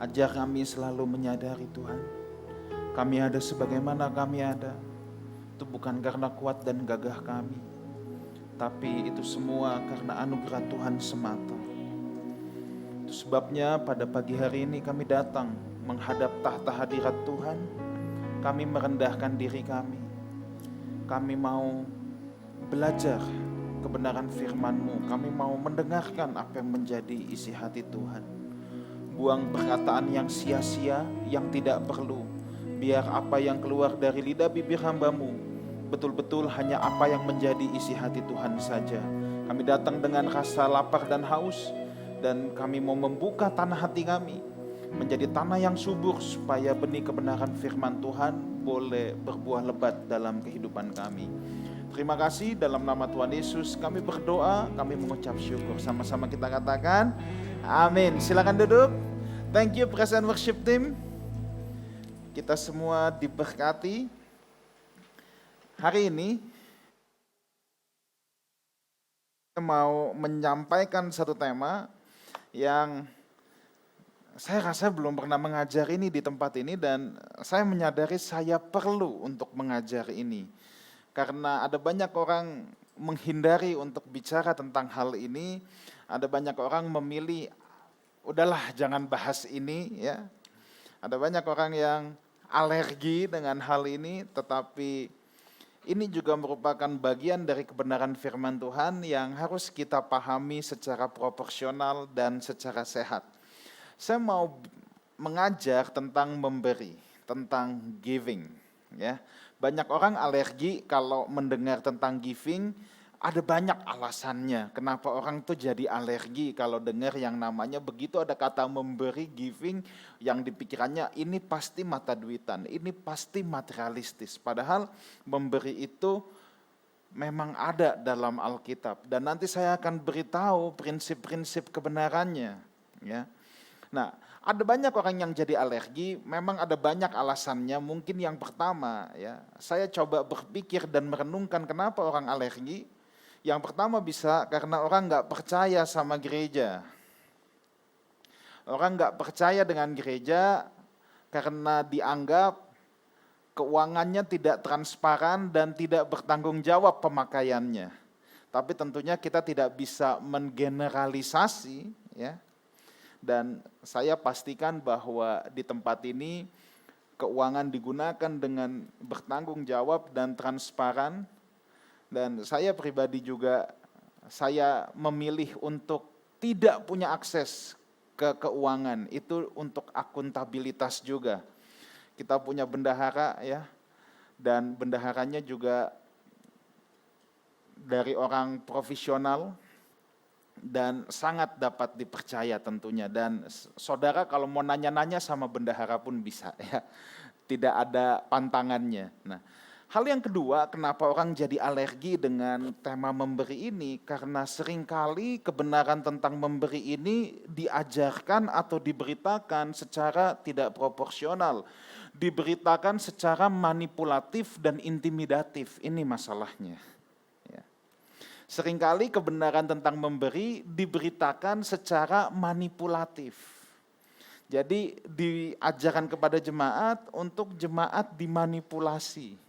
Ajar kami selalu menyadari Tuhan, kami ada sebagaimana kami ada, itu bukan karena kuat dan gagah kami, tapi itu semua karena anugerah Tuhan semata. Itu sebabnya pada pagi hari ini kami datang menghadap tahta hadirat Tuhan. Kami merendahkan diri kami. Kami mau belajar kebenaran firman-Mu. Kami mau mendengarkan apa yang menjadi isi hati Tuhan. Buang perkataan yang sia-sia, yang tidak perlu. Biar apa yang keluar dari lidah bibir hamba-Mu betul-betul hanya apa yang menjadi isi hati Tuhan saja. Kami datang dengan rasa lapar dan haus, dan kami mau membuka tanah hati kami menjadi tanah yang subur, supaya benih kebenaran firman Tuhan boleh berbuah lebat dalam kehidupan kami. Terima kasih, dalam nama Tuhan Yesus kami berdoa, kami mengucap syukur. Sama-sama kita katakan amin. Silakan duduk. Thank you praise and worship team. Kita semua diberkati. Hari ini saya mau menyampaikan satu tema yang saya rasa belum pernah mengajar ini di tempat ini, dan saya menyadari saya perlu untuk mengajar ini. Karena ada banyak orang menghindari untuk bicara tentang hal ini, ada banyak orang memilih, udahlah jangan bahas ini ya. Ada banyak orang yang alergi dengan hal ini, tetapi ini juga merupakan bagian dari kebenaran firman Tuhan yang harus kita pahami secara proporsional dan secara sehat. Saya mau mengajar tentang memberi, tentang giving ya. Banyak orang alergi kalau mendengar tentang giving, ada banyak alasannya kenapa orang tuh jadi alergi kalau dengar yang namanya begitu ada kata memberi, giving, yang dipikirannya ini pasti mata duitan, ini pasti materialistis. Padahal memberi itu memang ada dalam Alkitab, dan nanti saya akan beritahu prinsip-prinsip kebenarannya ya. Nah, ada banyak orang yang jadi alergi, memang ada banyak alasannya. Mungkin yang pertama ya, saya coba berpikir dan merenungkan kenapa orang alergi. Yang pertama bisa karena orang nggak percaya sama gereja. Orang nggak percaya dengan gereja karena dianggap keuangannya tidak transparan dan tidak bertanggung jawab pemakaiannya. Tapi tentunya kita tidak bisa menggeneralisasi ya. Dan saya pastikan bahwa di tempat ini keuangan digunakan dengan bertanggung jawab dan transparan. Dan saya pribadi juga, saya memilih untuk tidak punya akses ke keuangan. Itu untuk akuntabilitas juga. Kita punya bendahara ya, dan bendaharanya juga dari orang profesional dan sangat dapat dipercaya tentunya. Dan saudara kalau mau nanya-nanya sama bendahara pun bisa ya, tidak ada pantangannya. Nah, hal yang kedua kenapa orang jadi alergi dengan tema memberi ini, karena seringkali kebenaran tentang memberi ini diajarkan atau diberitakan secara tidak proporsional, diberitakan secara manipulatif dan intimidatif. Ini masalahnya. Seringkali kebenaran tentang memberi diberitakan secara manipulatif. Jadi diajarkan kepada jemaat untuk jemaat dimanipulasi.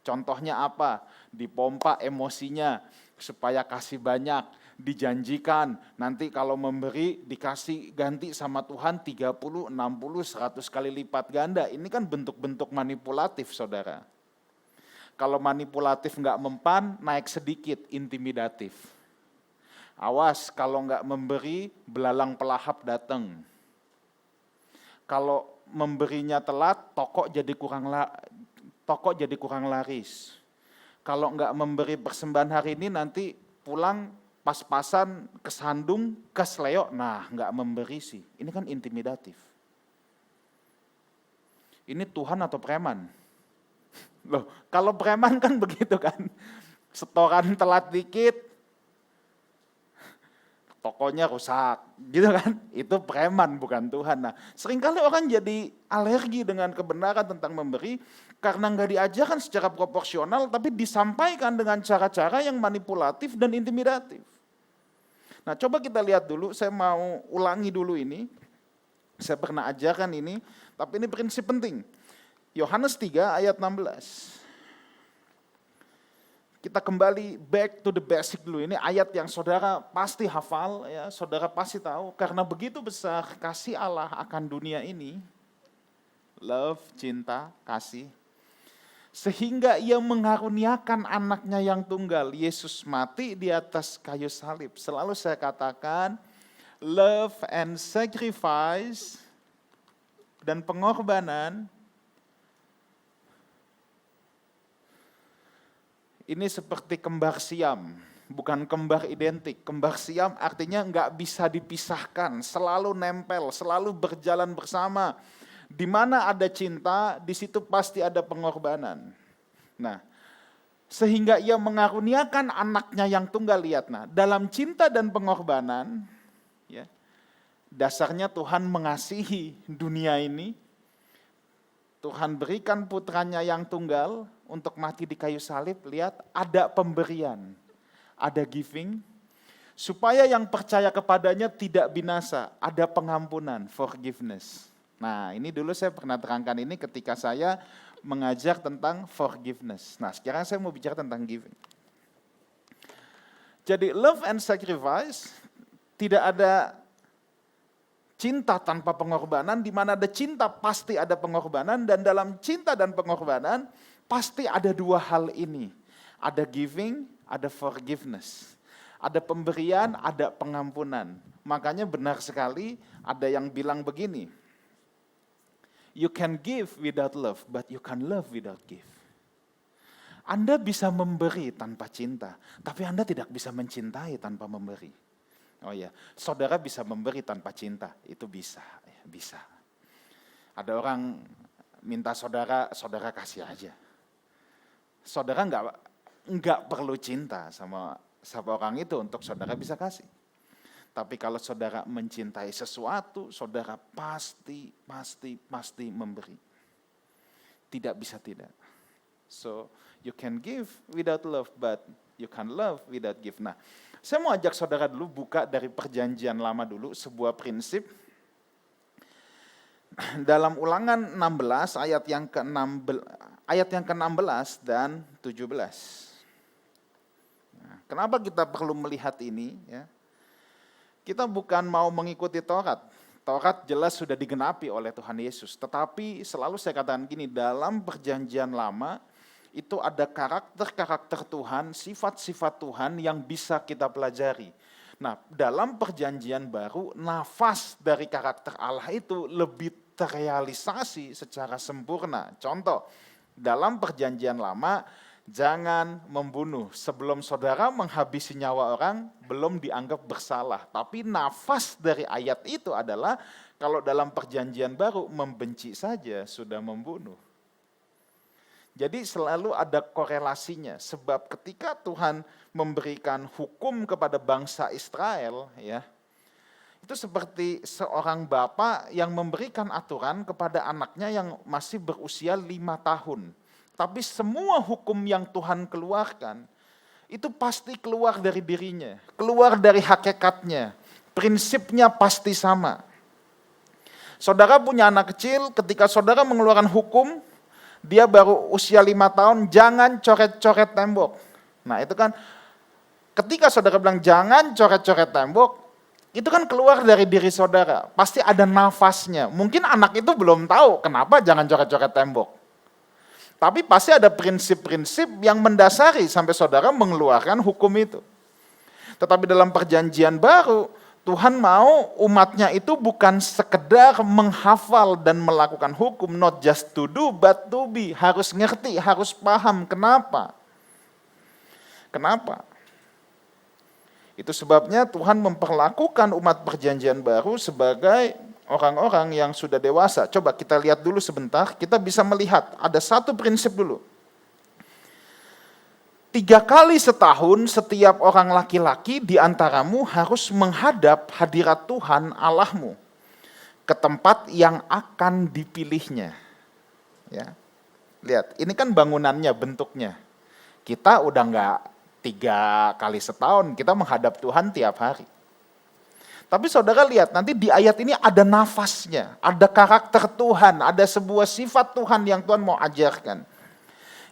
Contohnya apa? Dipompa emosinya supaya kasih banyak, dijanjikan nanti kalau memberi dikasih ganti sama Tuhan 30, 60, 100 kali lipat ganda. Ini kan bentuk-bentuk manipulatif saudara. Kalau manipulatif nggak mempan, naik sedikit, intimidatif. Awas kalau nggak memberi, belalang pelahap datang. Kalau memberinya telat, toko jadi kurang laris. Kalau nggak memberi persembahan hari ini, nanti pulang pas-pasan kesandung, kesleo, nah nggak memberi sih. Ini kan intimidatif. Ini Tuhan atau preman? Loh, kalau preman kan begitu kan, setoran telat dikit, tokonya rusak, gitu kan? Itu preman bukan Tuhan. Nah, seringkali orang jadi alergi dengan kebenaran tentang memberi karena nggak diajarkan secara proporsional, tapi disampaikan dengan cara-cara yang manipulatif dan intimidatif. Nah, coba kita lihat dulu, saya mau ulangi dulu ini. Saya pernah ajarkan ini, tapi ini prinsip penting. Yohanes 3 ayat 16. Kita kembali back to the basic dulu. Ini ayat yang saudara pasti hafal, ya, saudara pasti tahu. Karena begitu besar kasih Allah akan dunia ini, love, cinta, kasih, sehingga ia mengaruniakan anaknya yang tunggal, Yesus mati di atas kayu salib. Selalu saya katakan, love and sacrifice dan pengorbanan ini seperti kembar siam, bukan kembar identik. Kembar siam artinya nggak bisa dipisahkan, selalu nempel, selalu berjalan bersama. Di mana ada cinta, di situ pasti ada pengorbanan. Nah, sehingga ia mengaruniakan anaknya yang tunggal, lihat. Nah, dalam cinta dan pengorbanan, ya, dasarnya Tuhan mengasihi dunia ini. Tuhan berikan putranya yang tunggal untuk mati di kayu salib. Lihat, ada pemberian, ada giving, supaya yang percaya kepadanya tidak binasa, ada pengampunan, forgiveness. Nah, ini dulu saya pernah terangkan ini ketika saya mengajar tentang forgiveness. Nah, sekarang saya mau bicara tentang giving. Jadi love and sacrifice, tidak ada cinta tanpa pengorbanan. Di mana ada cinta pasti ada pengorbanan, dan dalam cinta dan pengorbanan pasti ada dua hal ini. Ada giving, ada forgiveness. Ada pemberian, ada pengampunan. Makanya benar sekali ada yang bilang begini, you can give without love, but you can love without give. Anda bisa memberi tanpa cinta, tapi Anda tidak bisa mencintai tanpa memberi. Oh ya, saudara bisa memberi tanpa cinta, itu bisa, ya, bisa. Ada orang minta saudara, saudara kasih aja. Saudara nggak perlu cinta sama orang itu untuk saudara bisa kasih. Tapi kalau saudara mencintai sesuatu, saudara pasti memberi. Tidak bisa tidak. So, you can give without love, but you can love without give. Nah, saya mau ajak saudara dulu buka dari Perjanjian Lama dulu, sebuah prinsip. Dalam Ulangan 16 ayat yang ke-16 dan 17. Nah, kenapa kita perlu melihat ini? Ya? Kita bukan mau mengikuti Taurat. Taurat jelas sudah digenapi oleh Tuhan Yesus. Tetapi selalu saya katakan gini, dalam Perjanjian Lama itu ada karakter-karakter Tuhan, sifat-sifat Tuhan yang bisa kita pelajari. Nah, dalam Perjanjian Baru, nafas dari karakter Allah itu lebih terrealisasi secara sempurna. Contoh, dalam Perjanjian Lama, jangan membunuh. Sebelum saudara menghabisi nyawa orang, belum dianggap bersalah. Tapi nafas dari ayat itu adalah, kalau dalam Perjanjian Baru, membenci saja sudah membunuh. Jadi selalu ada korelasinya, sebab ketika Tuhan memberikan hukum kepada bangsa Israel, ya, itu seperti seorang bapak yang memberikan aturan kepada anaknya yang masih berusia 5 tahun. Tapi semua hukum yang Tuhan keluarkan, itu pasti keluar dari dirinya, keluar dari hakikatnya, prinsipnya pasti sama. Saudara punya anak kecil, ketika saudara mengeluarkan hukum, dia baru usia 5 tahun, jangan coret-coret tembok. Nah itu kan, ketika saudara bilang jangan coret-coret tembok, itu kan keluar dari diri saudara. Pasti ada nafasnya. Mungkin anak itu belum tahu kenapa jangan coret-coret tembok. Tapi pasti ada prinsip-prinsip yang mendasari sampai saudara mengeluarkan hukum itu. Tetapi dalam Perjanjian Baru, Tuhan mau umatnya itu bukan sekedar menghafal dan melakukan hukum, not just to do, but to be. Harus ngerti, harus paham. Kenapa? Kenapa? Itu sebabnya Tuhan memperlakukan umat Perjanjian Baru sebagai orang-orang yang sudah dewasa. Coba kita lihat dulu sebentar, kita bisa melihat ada satu prinsip dulu. 3 kali setahun setiap orang laki-laki di antaramu harus menghadap hadirat Tuhan Allahmu ke tempat yang akan dipilihnya. Ya. Lihat, ini kan bangunannya, bentuknya. Kita udah enggak 3 kali setahun, kita menghadap Tuhan tiap hari. Tapi saudara lihat, nanti di ayat ini ada nafasnya, ada karakter Tuhan, ada sebuah sifat Tuhan yang Tuhan mau ajarkan.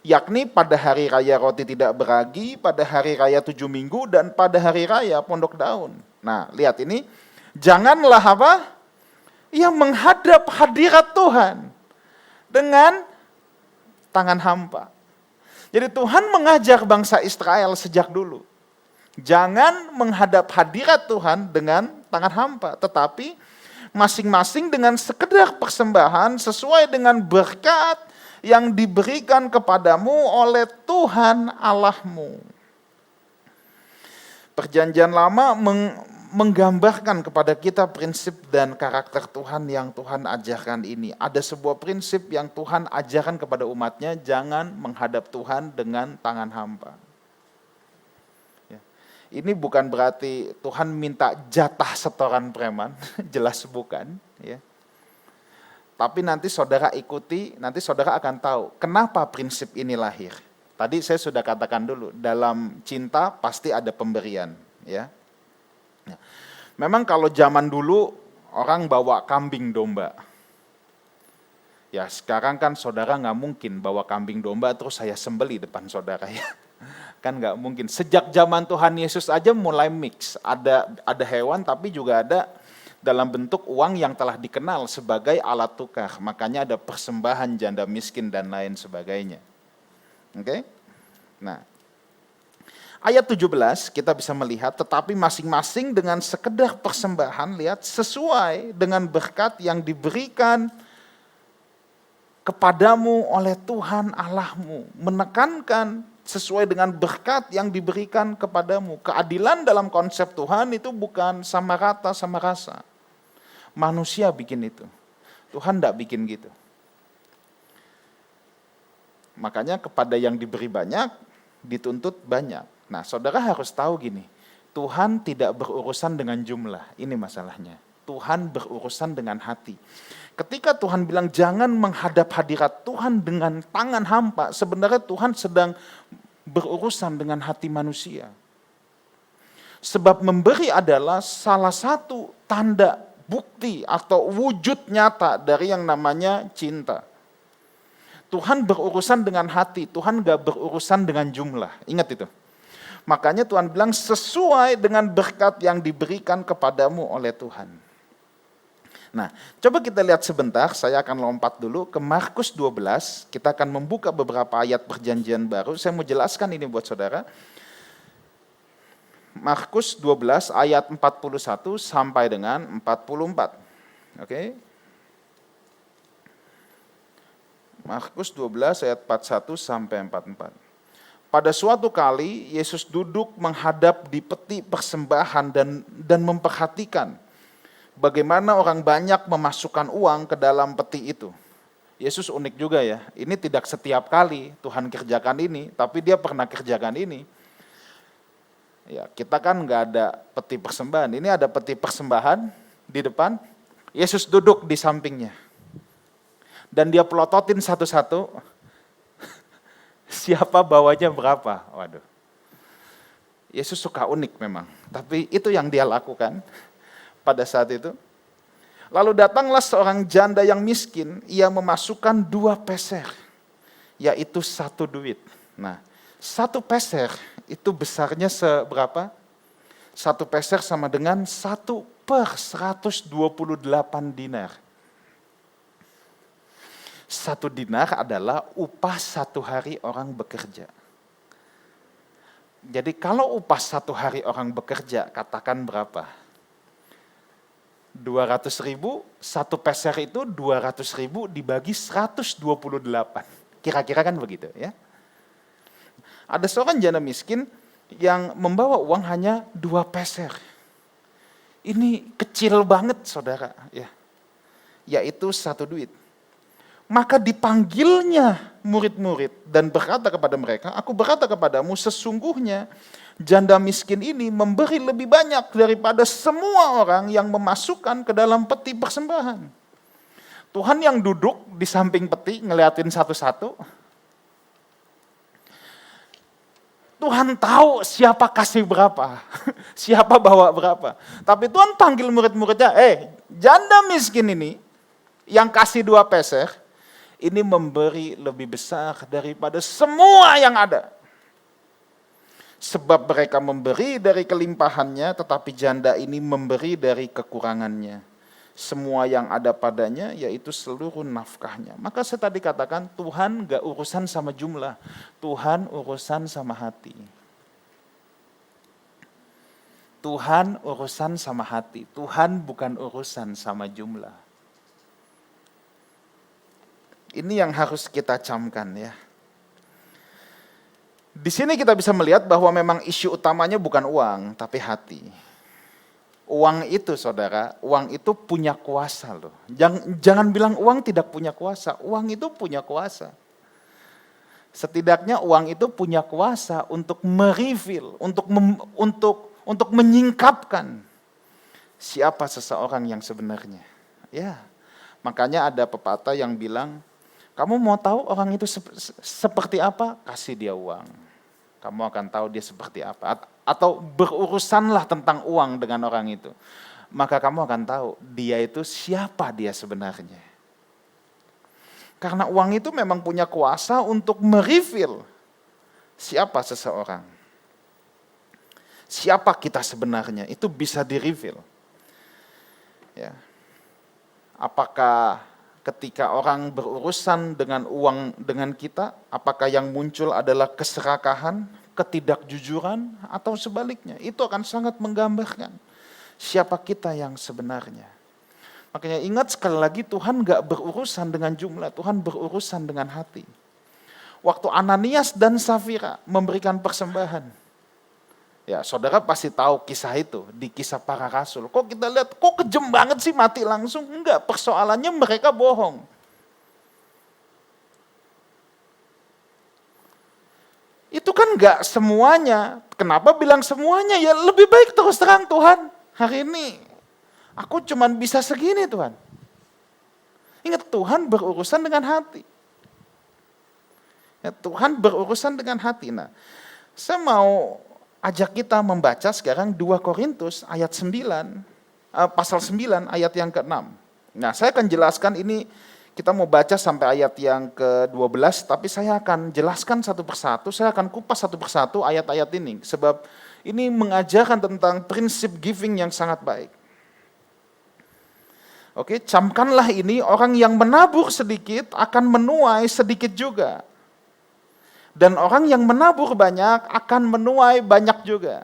Yakni pada hari raya roti tidak beragi, pada hari raya 7 minggu, dan pada hari raya pondok daun. Nah, lihat ini, janganlah apa? Ia menghadap hadirat Tuhan dengan tangan hampa. Jadi Tuhan mengajar bangsa Israel sejak dulu. Jangan menghadap hadirat Tuhan dengan tangan hampa, tetapi masing-masing dengan sekedar persembahan sesuai dengan berkat yang diberikan kepadamu oleh Tuhan Allahmu. Perjanjian Lama menggambarkan kepada kita prinsip dan karakter Tuhan yang Tuhan ajarkan ini. Ada sebuah prinsip yang Tuhan ajarkan kepada umatnya, jangan menghadap Tuhan dengan tangan hampa. Ini bukan berarti Tuhan minta jatah setoran preman, jelas bukan. Ya. Tapi nanti saudara ikuti, nanti saudara akan tahu kenapa prinsip ini lahir. Tadi saya sudah katakan dulu, dalam cinta pasti ada pemberian. Ya. Memang kalau zaman dulu orang bawa kambing domba. Ya sekarang kan saudara nggak mungkin bawa kambing domba terus saya sembeli depan saudara ya. Kan nggak mungkin. Sejak zaman Tuhan Yesus aja mulai mix. Ada hewan tapi juga ada dalam bentuk uang yang telah dikenal sebagai alat tukar. Makanya ada persembahan janda miskin dan lain sebagainya. Oke? Nah, ayat 17 kita bisa melihat, tetapi masing-masing dengan sekedar persembahan, lihat, sesuai dengan berkat yang diberikan kepadamu oleh Tuhan Allahmu. Menekankan sesuai dengan berkat yang diberikan kepadamu. Keadilan dalam konsep Tuhan itu bukan sama rata sama rasa. Manusia bikin itu. Tuhan tidak bikin gitu. Makanya kepada yang diberi banyak, dituntut banyak. Nah, saudara harus tahu gini, Tuhan tidak berurusan dengan jumlah. Ini masalahnya. Tuhan berurusan dengan hati. Ketika Tuhan bilang jangan menghadap hadirat Tuhan dengan tangan hampa, sebenarnya Tuhan sedang berurusan dengan hati manusia. Sebab memberi adalah salah satu tanda, bukti atau wujud nyata dari yang namanya cinta. Tuhan berurusan dengan hati, Tuhan gak berurusan dengan jumlah. Ingat itu. Makanya Tuhan bilang sesuai dengan berkat yang diberikan kepadamu oleh Tuhan. Nah, coba kita lihat sebentar, saya akan lompat dulu ke Markus 12, kita akan membuka beberapa ayat perjanjian baru, saya mau jelaskan ini buat saudara. Markus 12 ayat 41 sampai dengan 44. Oke. Markus 12 ayat 41 sampai 44. Pada suatu kali Yesus duduk menghadap di peti persembahan dan memperhatikan bagaimana orang banyak memasukkan uang ke dalam peti itu. Yesus unik juga ya, ini tidak setiap kali Tuhan kerjakan ini, tapi dia pernah kerjakan ini. Ya, kita kan nggak ada peti persembahan, ini ada peti persembahan di depan, Yesus duduk di sampingnya. Dan dia pelototin satu-satu, siapa bawanya berapa, waduh. Yesus suka unik memang, tapi itu yang dia lakukan. Pada saat itu, lalu datanglah seorang janda yang miskin, ia memasukkan 2 peser, yaitu 1 duit. Nah, 1 peser itu besarnya seberapa? 1 peser sama dengan 1/128 dinar. 1 dinar adalah upah 1 hari orang bekerja. Jadi kalau upah 1 hari orang bekerja, katakan berapa? 200.000, 1 peser itu 200.000 dibagi 128. Kira-kira kan begitu ya. Ada seorang janda miskin yang membawa uang hanya 2 peser. Ini kecil banget saudara ya. Yaitu 1 duit. Maka dipanggilnya murid-murid dan berkata kepada mereka, aku berkata kepadamu sesungguhnya janda miskin ini memberi lebih banyak daripada semua orang yang memasukkan ke dalam peti persembahan. Tuhan yang duduk di samping peti ngeliatin satu-satu. Tuhan tahu siapa kasih berapa, siapa bawa berapa. Tapi Tuhan panggil murid-muridnya, janda miskin ini yang kasih 2 peser, ini memberi lebih besar daripada semua yang ada. Sebab mereka memberi dari kelimpahannya, tetapi janda ini memberi dari kekurangannya. Semua yang ada padanya yaitu seluruh nafkahnya. Maka saya tadi katakan Tuhan gak urusan sama jumlah, Tuhan urusan sama hati. Tuhan urusan sama hati, Tuhan bukan urusan sama jumlah. Ini yang harus kita camkan ya. Di sini kita bisa melihat bahwa memang isu utamanya bukan uang, tapi hati. Uang itu saudara, uang itu punya kuasa loh. Jangan bilang uang tidak punya kuasa, uang itu punya kuasa. Setidaknya uang itu punya kuasa untuk mereveal, untuk menyingkapkan siapa seseorang yang sebenarnya. Ya, makanya ada pepatah yang bilang, kamu mau tahu orang itu seperti apa? Kasih dia uang. Kamu akan tahu dia seperti apa. Atau berurusanlah tentang uang dengan orang itu. Maka kamu akan tahu dia itu siapa dia sebenarnya. Karena uang itu memang punya kuasa untuk mereveal siapa seseorang. Siapa kita sebenarnya, itu bisa direveal. Ya. Apakah ketika orang berurusan dengan uang dengan kita, apakah yang muncul adalah keserakahan, ketidakjujuran, atau sebaliknya? Itu akan sangat menggambarkan siapa kita yang sebenarnya. Makanya ingat sekali lagi, Tuhan gak berurusan dengan jumlah, Tuhan berurusan dengan hati. Waktu Ananias dan Safira memberikan persembahan, ya saudara pasti tahu kisah itu di Kisah Para Rasul. Kok kita lihat, kok kejem banget sih mati langsung? Enggak, persoalannya mereka bohong. Itu kan enggak semuanya. Kenapa bilang semuanya? Ya lebih baik terus terang, Tuhan, hari ini aku cuman bisa segini Tuhan. Ingat, Tuhan berurusan dengan hati. Ya, Tuhan berurusan dengan hati. Nah, saya mau ajak kita membaca sekarang 2 Korintus ayat 9, pasal 9 ayat yang ke-6. Nah, saya akan jelaskan ini, kita mau baca sampai ayat yang ke-12, tapi saya akan jelaskan satu persatu, saya akan kupas satu persatu ayat-ayat ini, sebab ini mengajarkan tentang prinsip giving yang sangat baik. Oke, camkanlah ini, orang yang menabur sedikit akan menuai sedikit juga. Dan orang yang menabur banyak akan menuai banyak juga.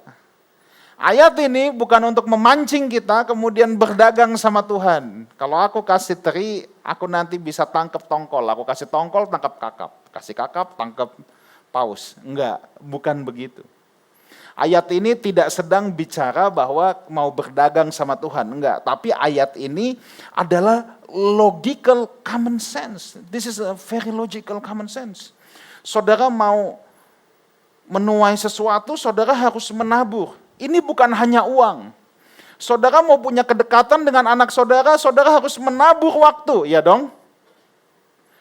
Ayat ini bukan untuk memancing kita kemudian berdagang sama Tuhan. Kalau aku kasih teri, aku nanti bisa tangkap tongkol. Aku kasih tongkol, tangkap kakap. Kasih kakap, tangkap paus. Enggak, bukan begitu. Ayat ini tidak sedang bicara bahwa mau berdagang sama Tuhan. Enggak, tapi ayat ini adalah logical common sense. This is a very logical common sense. Saudara mau menuai sesuatu, saudara harus menabur. Ini bukan hanya uang. Saudara mau punya kedekatan dengan anak saudara, saudara harus menabur waktu, ya dong?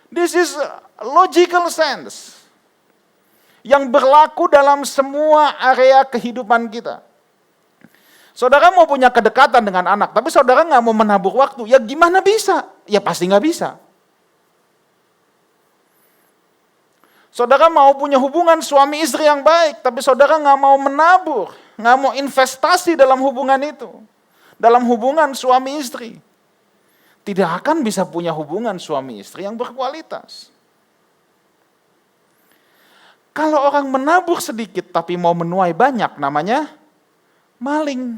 This is logical sense. Yang berlaku dalam semua area kehidupan kita. Saudara mau punya kedekatan dengan anak, tapi saudara nggak mau menabur waktu, ya gimana bisa? Ya pasti nggak bisa. Saudara mau punya hubungan suami istri yang baik, tapi saudara nggak mau menabur, nggak mau investasi dalam hubungan itu, dalam hubungan suami istri, tidak akan bisa punya hubungan suami istri yang berkualitas. Kalau orang menabur sedikit tapi mau menuai banyak, namanya maling.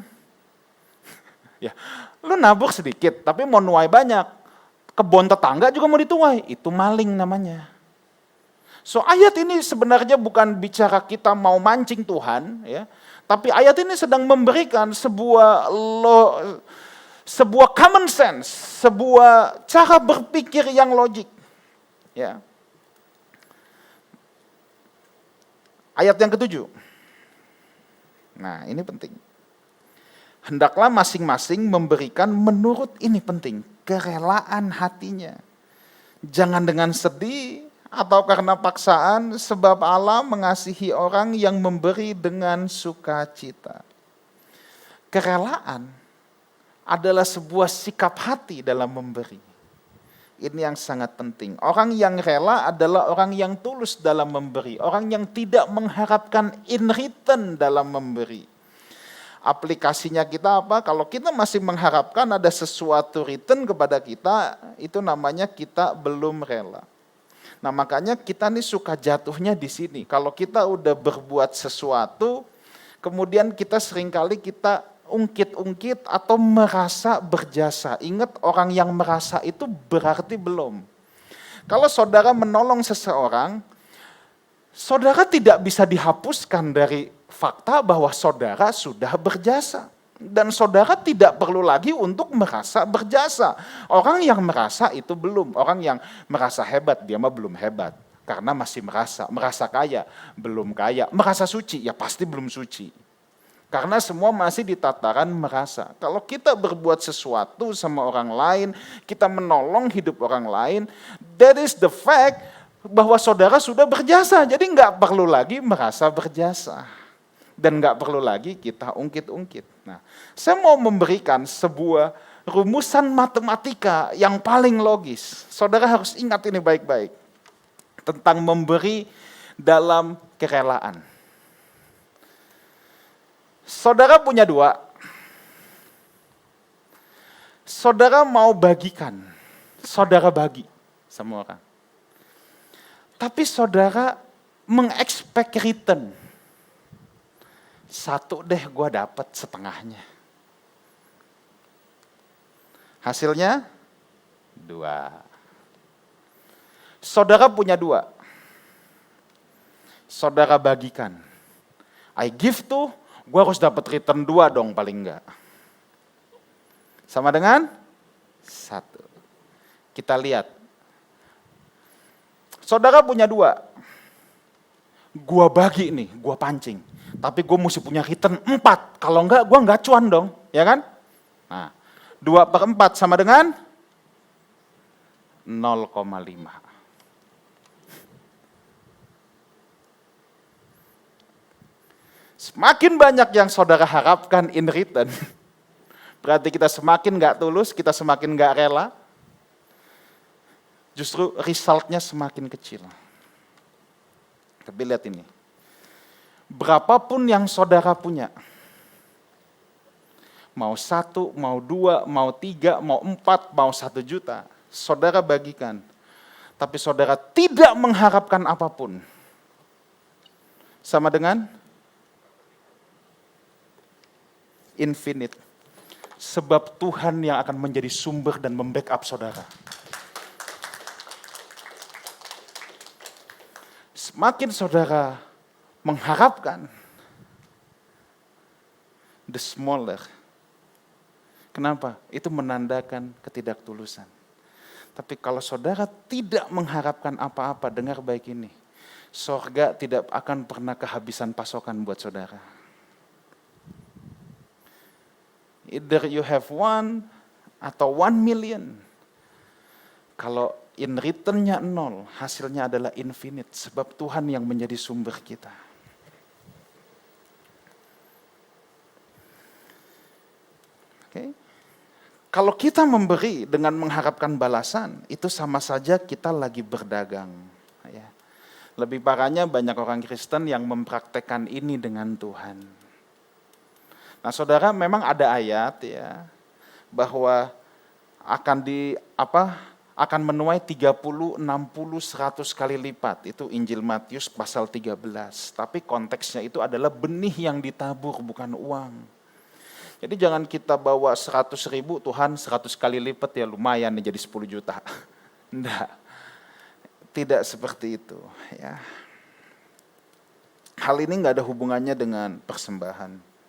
Ya, lu nabur sedikit tapi mau nuai banyak, kebun tetangga juga mau dituai, itu maling namanya. So ayat ini sebenarnya bukan bicara kita mau mancing Tuhan, ya, tapi ayat ini sedang memberikan sebuah common sense, sebuah cara berpikir yang logik. Ya. Ayat yang ke-7. Nah, ini penting. Hendaklah masing-masing memberikan menurut, ini penting, kerelaan hatinya. Jangan dengan sedih atau karena paksaan, sebab Allah mengasihi orang yang memberi dengan sukacita. Kerelaan adalah sebuah sikap hati dalam memberi. Ini yang sangat penting. Orang yang rela adalah orang yang tulus dalam memberi. Orang yang tidak mengharapkan in return dalam memberi. Aplikasinya kita apa? Kalau kita masih mengharapkan ada sesuatu return kepada kita, itu namanya kita belum rela. Nah makanya kita nih suka jatuhnya di sini. Kalau kita udah berbuat sesuatu, kemudian kita seringkali kita ungkit-ungkit atau merasa berjasa. Ingat, orang yang merasa itu berarti belum. Kalau saudara menolong seseorang, saudara tidak bisa dihapuskan dari fakta bahwa saudara sudah berjasa. Dan saudara tidak perlu lagi untuk merasa berjasa. Orang yang merasa itu belum. Orang yang merasa hebat, dia mah belum hebat. Karena masih merasa kaya, belum kaya. Merasa suci, ya pasti belum suci. Karena semua masih di tataran merasa. Kalau kita berbuat sesuatu sama orang lain, kita menolong hidup orang lain, that is the fact bahwa saudara sudah berjasa. Jadi nggak perlu lagi merasa berjasa. Dan nggak perlu lagi kita ungkit-ungkit. Nah, saya mau memberikan sebuah rumusan matematika yang paling logis. Saudara harus ingat ini baik-baik. Tentang memberi dalam kerelaan. Saudara punya dua. Saudara mau bagikan. Saudara bagi sama orang. Tapi saudara mengexpect return. Satu deh gue dapat setengahnya. Hasilnya dua. Saudara punya dua. Saudara bagikan. I give to, gue harus dapat return 2 dong paling enggak. Sama dengan 1. Kita lihat. Saudara punya 2. Gue bagi nih, gue pancing. Tapi gue mesti punya return 4. Kalau enggak, gue enggak cuan dong. Ya kan? Nah, 2/4 sama dengan 0,5. Semakin banyak yang saudara harapkan in return, berarti kita semakin gak tulus, kita semakin gak rela, justru resultnya semakin kecil. Tapi lihat ini, berapapun yang saudara punya, mau 1, mau 2, mau 3, mau 4, mau 1 juta, saudara bagikan. Tapi saudara tidak mengharapkan apapun. Sama dengan infinite. Sebab Tuhan yang akan menjadi sumber dan membackup saudara. Semakin saudara mengharapkan, the smaller. Kenapa? Itu menandakan ketidaktulusan. Tapi kalau saudara tidak mengharapkan apa-apa, dengar baik ini. Sorga tidak akan pernah kehabisan pasokan buat saudara. Either you have 1 atau 1 million. Kalau in return-nya 0, hasilnya adalah infinite. Sebab Tuhan yang menjadi sumber kita. Okay. Kalau kita memberi dengan mengharapkan balasan, itu sama saja kita lagi berdagang. Ya. Lebih parahnya banyak orang Kristen yang mempraktekkan ini dengan Tuhan. Nah, saudara, memang ada ayat ya bahwa akan menuai 30, 60, 100 kali lipat. Itu Injil Matius pasal 13. Tapi konteksnya itu adalah benih yang ditabur, bukan uang. Jadi jangan kita bawa 100.000, Tuhan 100 kali lipat ya lumayan nih jadi 10 juta. Enggak. Tidak seperti itu ya. Hal ini enggak ada hubungannya dengan persembahan.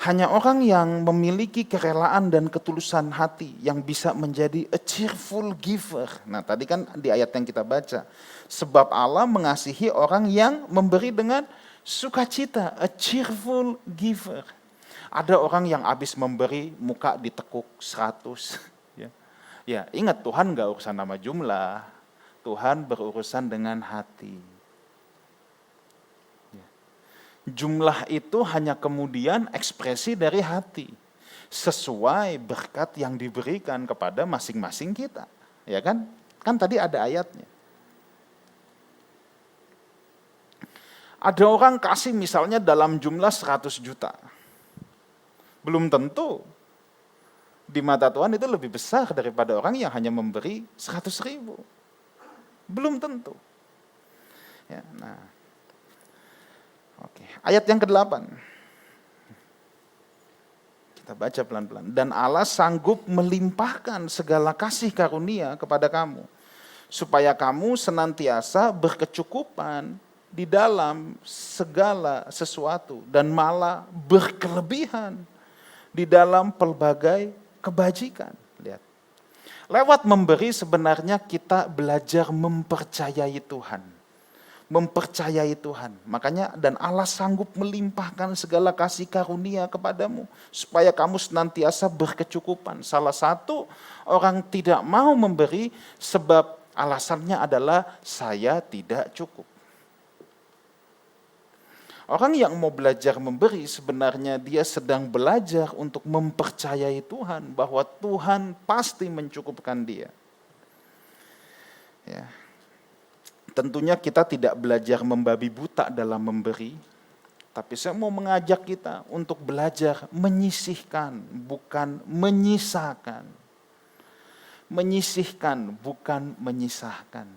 Hanya orang yang memiliki kerelaan dan ketulusan hati yang bisa menjadi a cheerful giver. Nah tadi kan di ayat yang kita baca. Sebab Allah mengasihi orang yang memberi dengan sukacita. A cheerful giver. Ada orang yang habis memberi muka ditekuk 100. Ya ingat Tuhan gak urusan nama jumlah. Tuhan berurusan dengan hati. Jumlah itu hanya kemudian ekspresi dari hati, sesuai berkat yang diberikan kepada masing-masing kita. Ya kan? Kan tadi ada ayatnya. Ada orang kasih misalnya dalam jumlah 100 juta. Belum tentu di mata Tuhan itu lebih besar daripada orang yang hanya memberi 100 ribu. Belum tentu. Ya, nah. Oke. Ayat yang ke-8. Kita baca pelan-pelan. Dan Allah sanggup melimpahkan segala kasih karunia kepada kamu, supaya kamu senantiasa berkecukupan di dalam segala sesuatu dan malah berkelebihan di dalam pelbagai kebajikan. Lihat. Lewat memberi sebenarnya kita belajar mempercayai Tuhan. Mempercayai Tuhan. Makanya dan Allah sanggup melimpahkan segala kasih karunia kepadamu supaya kamu senantiasa berkecukupan. Salah satu orang tidak mau memberi sebab alasannya adalah saya tidak cukup. Orang yang mau belajar memberi sebenarnya dia sedang belajar untuk mempercayai Tuhan bahwa Tuhan pasti mencukupkan dia. Ya. Tentunya kita tidak belajar membabi buta dalam memberi, tapi saya mau mengajak kita untuk belajar menyisihkan, bukan menyisakan. Menyisihkan, bukan menyisahkan.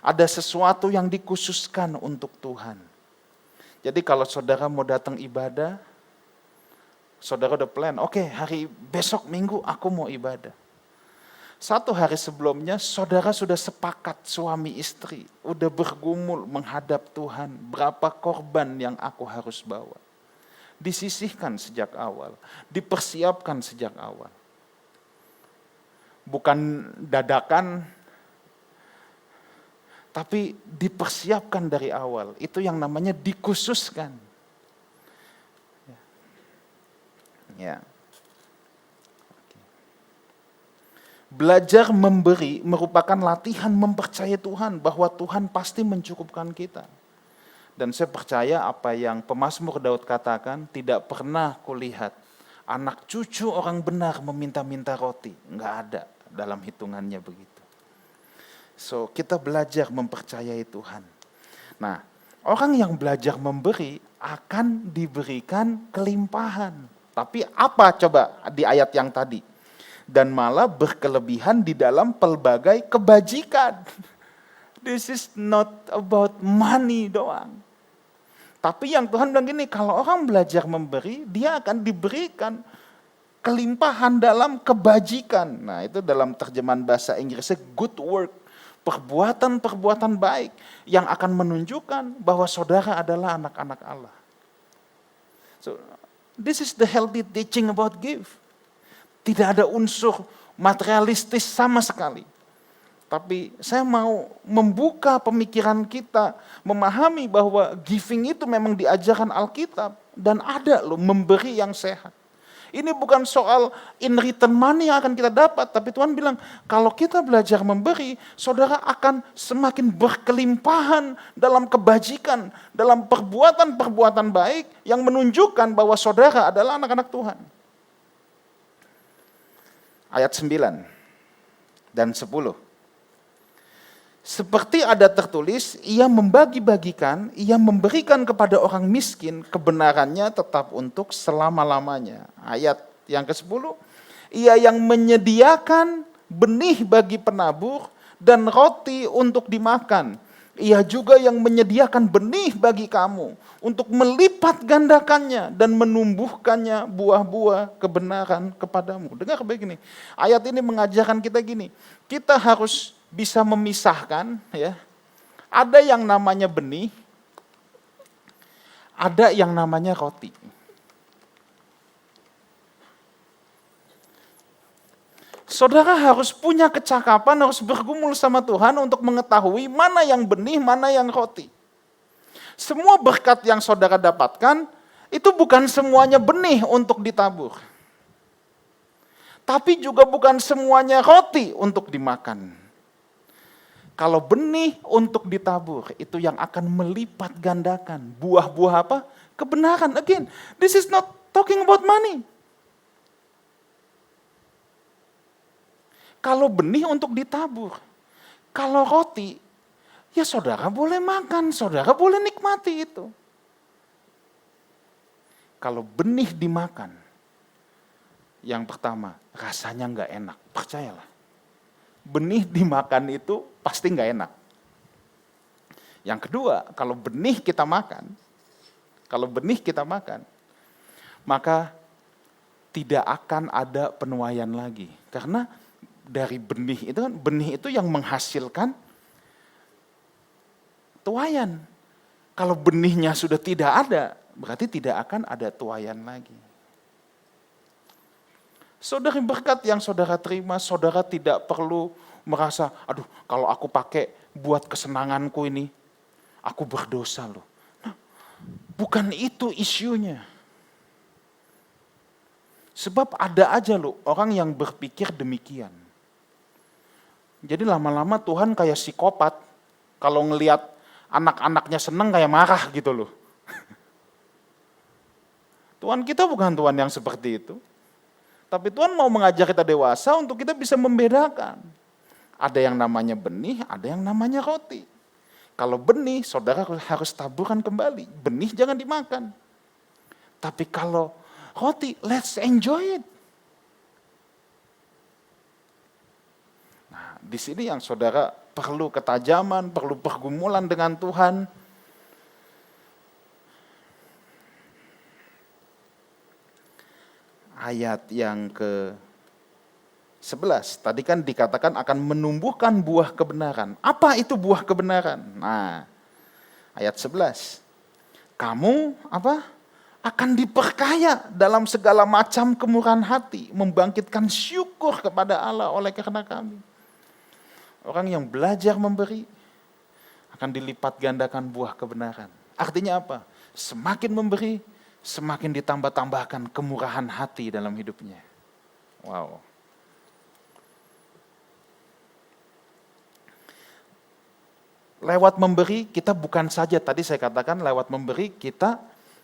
Ada sesuatu yang dikhususkan untuk Tuhan. Jadi kalau saudara mau datang ibadah, saudara udah plan, oke, hari besok minggu aku mau ibadah. 1 hari sebelumnya saudara sudah sepakat suami istri, udah bergumul menghadap Tuhan, berapa korban yang aku harus bawa. Disisihkan sejak awal, dipersiapkan sejak awal. Bukan dadakan, tapi dipersiapkan dari awal. Itu yang namanya dikhususkan. Ya. Belajar memberi merupakan latihan mempercayai Tuhan bahwa Tuhan pasti mencukupkan kita. Dan saya percaya apa yang pemazmur Daud katakan, tidak pernah kulihat anak cucu orang benar meminta-minta roti. Enggak ada dalam hitungannya begitu. So, kita belajar mempercayai Tuhan. Nah, orang yang belajar memberi akan diberikan kelimpahan. Tapi apa coba di ayat yang tadi? Dan malah berkelebihan di dalam pelbagai kebajikan. This is not about money doang. Tapi yang Tuhan bilang gini, kalau orang belajar memberi, dia akan diberikan kelimpahan dalam kebajikan. Nah, itu dalam terjemahan bahasa Inggrisnya good work. Perbuatan-perbuatan baik yang akan menunjukkan bahwa saudara adalah anak-anak Allah. So, this is the healthy teaching about give. Tidak ada unsur materialistis sama sekali. Tapi saya mau membuka pemikiran kita, memahami bahwa giving itu memang diajarkan Alkitab dan ada loh memberi yang sehat. Ini bukan soal in return money yang akan kita dapat, tapi Tuhan bilang, kalau kita belajar memberi, saudara akan semakin berkelimpahan dalam kebajikan, dalam perbuatan-perbuatan baik yang menunjukkan bahwa saudara adalah anak-anak Tuhan. Ayat 9 dan 10. Seperti ada tertulis, ia membagi-bagikan, ia memberikan kepada orang miskin, kebenarannya tetap untuk selama-lamanya. Ayat yang ke-10, ia yang menyediakan benih bagi penabur dan roti untuk dimakan. Ia juga yang menyediakan benih bagi kamu untuk melipat gandakannya dan menumbuhkannya buah-buah kebenaran kepadamu. Dengar begini, ayat ini mengajarkan kita gini, kita harus bisa memisahkan, ya. Ada yang namanya benih, ada yang namanya roti. Saudara harus punya kecakapan, harus bergumul sama Tuhan untuk mengetahui mana yang benih, mana yang roti. Semua berkat yang saudara dapatkan, itu bukan semuanya benih untuk ditabur. Tapi juga bukan semuanya roti untuk dimakan. Kalau benih untuk ditabur, itu yang akan melipat gandakan. Buah-buah apa? Kebenaran. Again, this is not talking about money. Kalau benih untuk ditabur, kalau roti, ya saudara boleh makan, saudara boleh nikmati itu. Kalau benih dimakan, yang pertama, rasanya nggak enak, percayalah. Benih dimakan itu pasti nggak enak. Yang kedua, kalau benih kita makan, maka tidak akan ada penuaian lagi. Karena dari benih itu yang menghasilkan tuaian. Kalau benihnya sudah tidak ada, berarti tidak akan ada tuaian lagi. Saudara, berkat yang saudara terima, saudara tidak perlu merasa, aduh kalau aku pakai buat kesenanganku ini, aku berdosa loh. Nah, bukan itu isunya. Sebab ada aja loh orang yang berpikir demikian. Jadi lama-lama Tuhan kayak psikopat, kalau ngelihat anak-anaknya seneng kayak marah gitu loh. Tuhan kita bukan Tuhan yang seperti itu. Tapi Tuhan mau mengajar kita dewasa untuk kita bisa membedakan. Ada yang namanya benih, ada yang namanya roti. Kalau benih, saudara harus taburkan kembali. Benih jangan dimakan. Tapi kalau roti, let's enjoy it. Nah, di sini yang saudara perlu ketajaman, perlu pergumulan dengan Tuhan. Ayat yang ke-11, tadi kan dikatakan akan menumbuhkan buah kebenaran. Apa itu buah kebenaran? Nah, ayat 11. Kamu akan diperkaya dalam segala macam kemurahan hati, membangkitkan syukur kepada Allah oleh karena kami. Orang yang belajar memberi akan dilipat gandakan buah kebenaran. Artinya apa? Semakin memberi, semakin ditambah-tambahkan kemurahan hati dalam hidupnya. Wow. Lewat memberi, kita bukan saja, tadi saya katakan lewat memberi, kita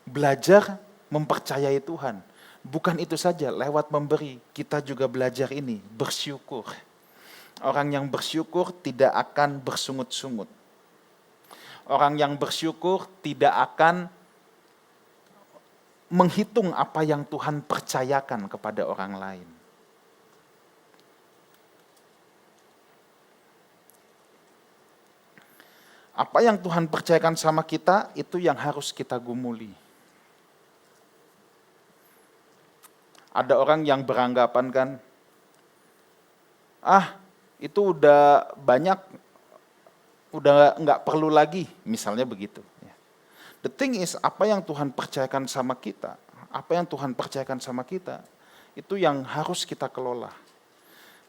belajar mempercayai Tuhan. Bukan itu saja, lewat memberi, kita juga belajar ini, bersyukur. Orang yang bersyukur tidak akan bersungut-sungut. Orang yang bersyukur tidak akan menghitung apa yang Tuhan percayakan kepada orang lain. Apa yang Tuhan percayakan sama kita, itu yang harus kita gumuli. Ada orang yang beranggapan kan, itu udah banyak, udah nggak perlu lagi, misalnya begitu. The thing is, apa yang Tuhan percayakan sama kita, itu yang harus kita kelola.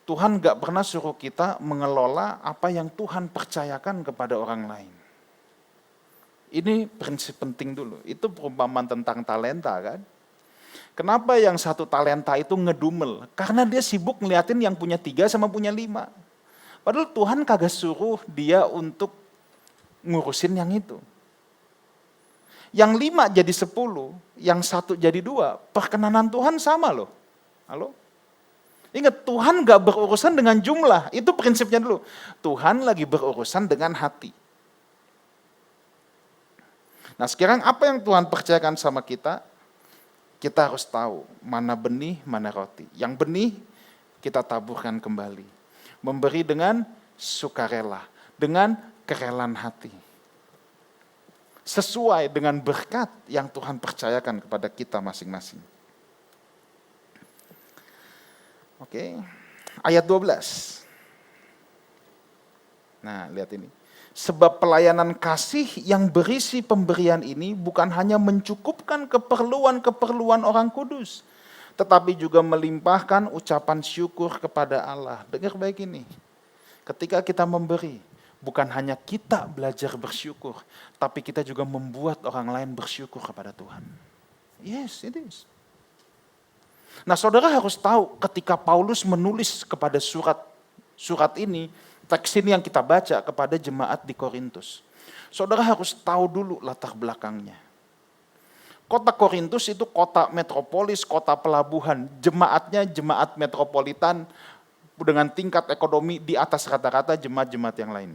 Tuhan gak pernah suruh kita mengelola apa yang Tuhan percayakan kepada orang lain. Ini prinsip penting dulu. Itu perumpamaan tentang talenta kan. Kenapa yang satu talenta itu ngedumel? Karena dia sibuk ngeliatin yang punya 3 sama punya 5. Padahal Tuhan kagak suruh dia untuk ngurusin yang itu. Yang 5 jadi 10, yang 1 jadi 2, perkenanan Tuhan sama loh. Halo? Ingat, Tuhan gak berurusan dengan jumlah, itu prinsipnya dulu. Tuhan lagi berurusan dengan hati. Nah sekarang apa yang Tuhan percayakan sama kita, kita harus tahu mana benih, mana roti. Yang benih kita taburkan kembali. Memberi dengan sukarela, dengan kerelaan hati. Sesuai dengan berkat yang Tuhan percayakan kepada kita masing-masing. Oke, ayat 12. Nah, lihat ini. Sebab pelayanan kasih yang berisi pemberian ini bukan hanya mencukupkan keperluan-keperluan orang kudus, tetapi juga melimpahkan ucapan syukur kepada Allah. Dengar baik ini. Ketika kita memberi, bukan hanya kita belajar bersyukur, tapi kita juga membuat orang lain bersyukur kepada Tuhan. Yes, it is. Nah, saudara harus tahu ketika Paulus menulis kepada surat ini, teks ini yang kita baca kepada jemaat di Korintus. Saudara harus tahu dulu latar belakangnya. Kota Korintus itu kota metropolis, kota pelabuhan. Jemaatnya jemaat metropolitan dengan tingkat ekonomi di atas rata-rata jemaat-jemaat yang lain.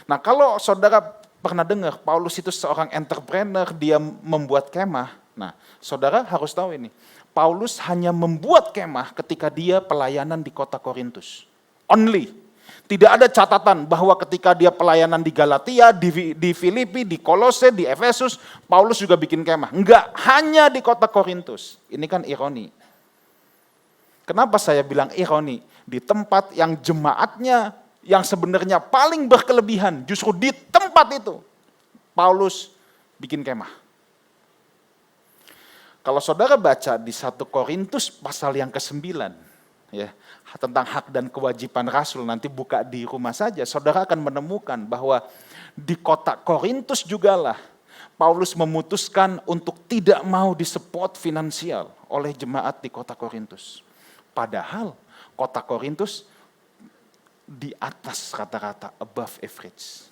Nah, kalau saudara pernah dengar Paulus itu seorang entrepreneur, dia membuat kemah. Nah, saudara harus tahu ini. Paulus hanya membuat kemah ketika dia pelayanan di kota Korintus. Only. Tidak ada catatan bahwa ketika dia pelayanan di Galatia, di Filipi, di Kolose, di Efesus, Paulus juga bikin kemah. Enggak, hanya di kota Korintus. Ini kan ironi. Kenapa saya bilang ironi? Di tempat yang jemaatnya yang sebenarnya paling berkelebihan, justru di tempat itu Paulus bikin kemah. Kalau saudara baca di 1 Korintus pasal yang ke-9, ya, tentang hak dan kewajiban rasul, nanti buka di rumah saja, saudara akan menemukan bahwa di kota Korintus jugalah Paulus memutuskan untuk tidak mau disupport finansial oleh jemaat di kota Korintus. Padahal kota Korintus di atas rata-rata, above average.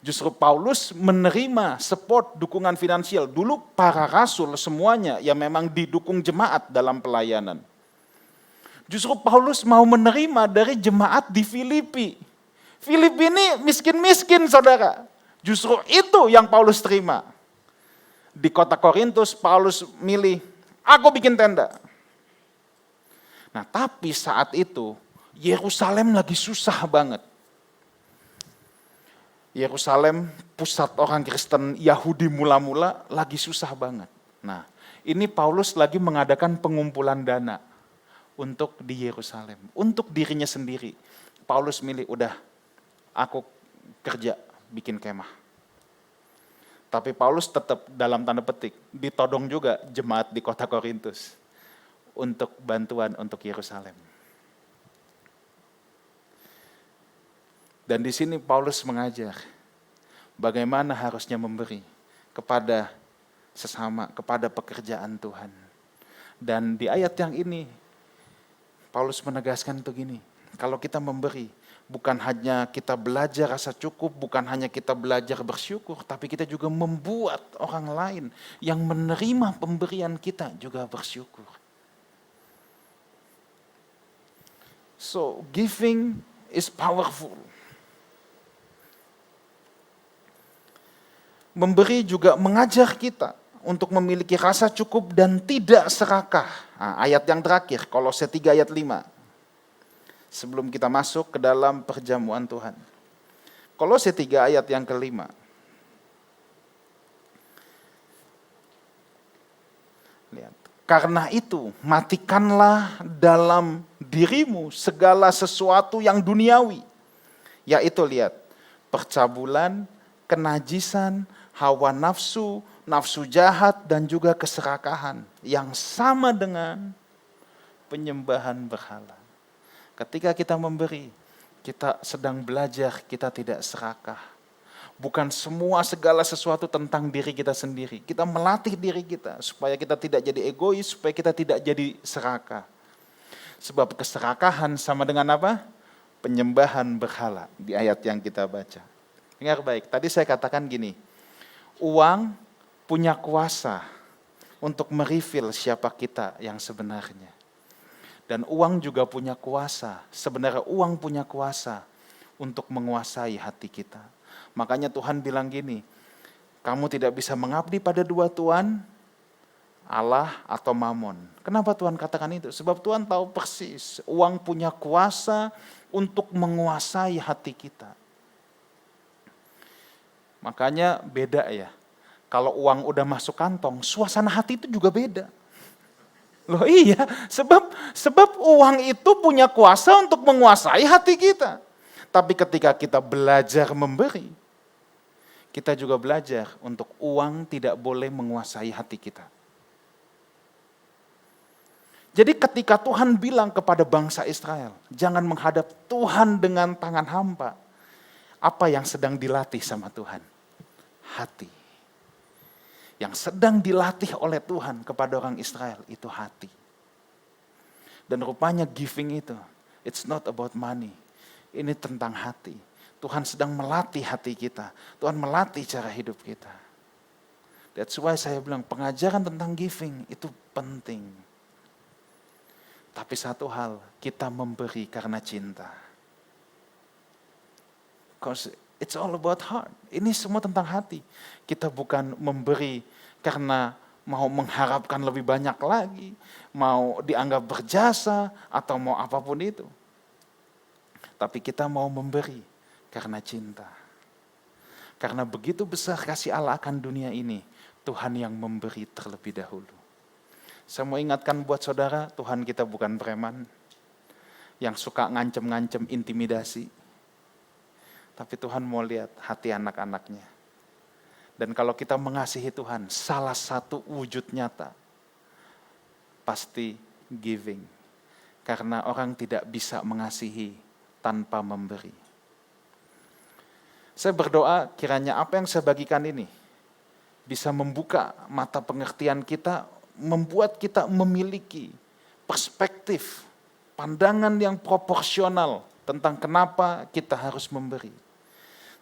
Justru Paulus menerima support, dukungan finansial. Dulu para rasul semuanya yang memang didukung jemaat dalam pelayanan. Justru Paulus mau menerima dari jemaat di Filipi. Filipi ini miskin-miskin saudara. Justru itu yang Paulus terima. Di kota Korintus Paulus milih, aku bikin tenda. Nah tapi saat itu Yerusalem lagi susah banget. Yerusalem pusat orang Kristen Yahudi mula-mula lagi susah banget. Nah ini Paulus lagi mengadakan pengumpulan dana untuk di Yerusalem, untuk dirinya sendiri. Paulus milih, udah aku kerja bikin kemah. Tapi Paulus tetap dalam tanda petik ditodong juga jemaat di kota Korintus untuk bantuan untuk Yerusalem. Dan di sini Paulus mengajar bagaimana harusnya memberi kepada sesama, kepada pekerjaan Tuhan. Dan di ayat yang ini Paulus menegaskan begini, kalau kita memberi, bukan hanya kita belajar rasa cukup, bukan hanya kita belajar bersyukur, tapi kita juga membuat orang lain yang menerima pemberian kita juga bersyukur. So, giving is powerful. Memberi juga mengajar kita untuk memiliki rasa cukup dan tidak serakah. Nah, ayat yang terakhir, Kolose 3 ayat 5. Sebelum kita masuk ke dalam perjamuan Tuhan. Kolose 3 ayat yang kelima. Lihat. Karena itu, matikanlah dalam dirimu segala sesuatu yang duniawi. Yaitu lihat, percabulan, kenajisan, hawa nafsu, nafsu jahat, dan juga keserakahan yang sama dengan penyembahan berhala. Ketika kita memberi, kita sedang belajar, kita tidak serakah. Bukan semua segala sesuatu tentang diri kita sendiri. Kita melatih diri kita supaya kita tidak jadi egois, supaya kita tidak jadi serakah. Sebab keserakahan sama dengan apa? Penyembahan berhala di ayat yang kita baca. Dengar baik, tadi saya katakan gini, uang punya kuasa untuk mereveal siapa kita yang sebenarnya. Dan uang juga punya kuasa, sebenarnya uang punya kuasa untuk menguasai hati kita. Makanya Tuhan bilang gini, kamu tidak bisa mengabdi pada dua tuan, Allah atau Mamon. Kenapa Tuhan katakan itu? Sebab Tuhan tahu persis, uang punya kuasa untuk menguasai hati kita. Makanya beda ya, kalau uang udah masuk kantong, suasana hati itu juga beda. Loh iya, sebab uang itu punya kuasa untuk menguasai hati kita. Tapi ketika kita belajar memberi, kita juga belajar untuk uang tidak boleh menguasai hati kita. Jadi ketika Tuhan bilang kepada bangsa Israel, jangan menghadap Tuhan dengan tangan hampa. Apa yang sedang dilatih sama Tuhan? Hati. Yang sedang dilatih oleh Tuhan kepada orang Israel itu hati. Dan rupanya giving itu It's not about money. Ini tentang hati. Tuhan sedang melatih hati kita. Tuhan melatih cara hidup kita. That's why saya bilang pengajaran tentang giving itu penting. Tapi satu hal, kita memberi karena cinta. Because it's all about heart. Ini semua tentang hati. Kita bukan memberi karena mau mengharapkan lebih banyak lagi, mau dianggap berjasa, atau mau apapun itu. Tapi kita mau memberi karena cinta. Karena begitu besar kasih Allah akan dunia ini, Tuhan yang memberi terlebih dahulu. Saya mau ingatkan buat saudara, Tuhan kita bukan preman yang suka ngancem-ngancem intimidasi. Tapi Tuhan mau lihat hati anak-anaknya. Dan kalau kita mengasihi Tuhan, salah satu wujud nyata pasti giving. Karena orang tidak bisa mengasihi tanpa memberi. Saya berdoa kiranya apa yang saya bagikan ini bisa membuka mata pengertian kita, membuat kita memiliki perspektif, pandangan yang proporsional tentang kenapa kita harus memberi.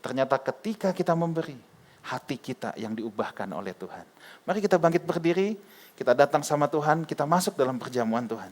Ternyata ketika kita memberi, hati kita yang diubahkan oleh Tuhan. Mari kita bangkit berdiri, kita datang sama Tuhan, kita masuk dalam perjamuan Tuhan.